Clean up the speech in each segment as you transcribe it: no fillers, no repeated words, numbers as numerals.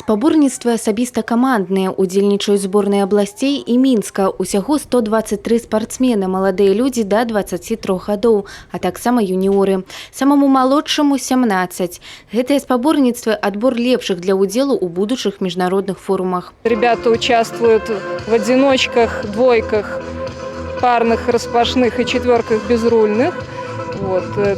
Спаборніцтвы асабіста камандныя, удзельнічаюць зборныя абласцей і Мінска. Усяго 123 спартсмены, маладыя людзі да 23 гадоў, а таксама юніоры. Самаму малодшаму 17. Гэтыя спаборніцтвы – адбор лепшых для удзелу ў будучых міжнародных форумах. Ребята участвуют в одиночках, двойках, парных, распашных и четверках безрульных.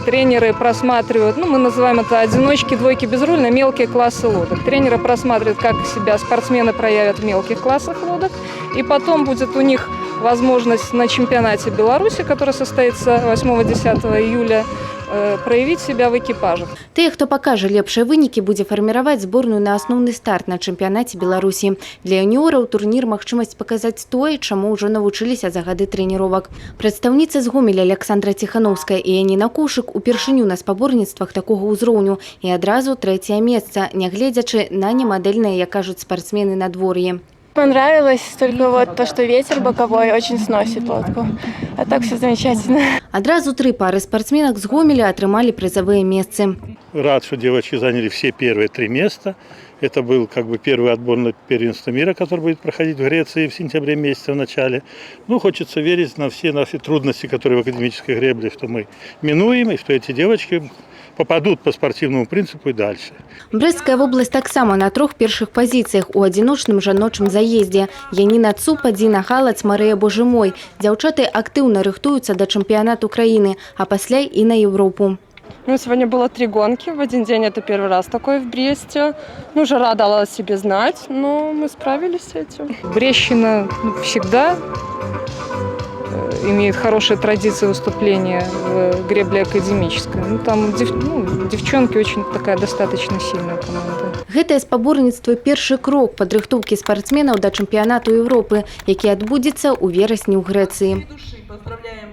Тренеры просматривают, мы называем это одиночки, двойки, безрульные, мелкие классы лодок. Тренеры просматривают, как себя спортсмены проявят в мелких классах лодок. И потом будет у них возможность на чемпионате Беларуси, который состоится 8-10 июля, проявить себя в экипажах. Тыя, хто пакажа лепшыя вынікі, будзе фарміраваць зборную на асноўны старт на чэмпіянаце Беларусі. Для юніораў турнір магчымасць паказаць тое, чаму ўжо навучыліся за гады трэніровак. Прадстаўніца з Гомеля Александра Тихановская і Яніна Кушык упершыню на спаборніцтвах такога ўзроўню і адразу 3-е месца, нягледзячы на немадэльнае, як кажуць спартсмены, надвор'е. Понравилось только вот то, что ветер боковой очень сносит лодку. А так все замечательно. Адразу 3 пары спортсменок з Гомеля атрымалі призовые месцы. Рад, что девочки заняли все первые 3 места. Это был первый отбор на первенство мира, который будет проходить в Греции в сентябре месяце в начале. Хочется верить на все наши трудности, которые в академической гребле, что мы минуем, и что эти девочки попадут по спортивному принципу и дальше. Брестская вобласць таксама на 3 першых пазіцыях у адзіночным жаночым заездзе. Яніна Цуп, Адзіна Галац, Марыя Божымой. Дзяўчаты актыўна рыхтуюцца да чэмпіянату краіны, а пасля і на Европу. Сегодня было 3 гонки в один день, это первый раз такое в Бресте. Жара дала о себе знать, но мы справились с этим. Брестщина всегда имеет хорошие традиции выступления в гребле академической. Там девчонки очень такая достаточно сильная команда. Гэтае спаборніцтва – першы крок падрыхтоўкі спартсменаў да чэмпіянату Европы, які адбудзецца ў верасні ў Грэцыі.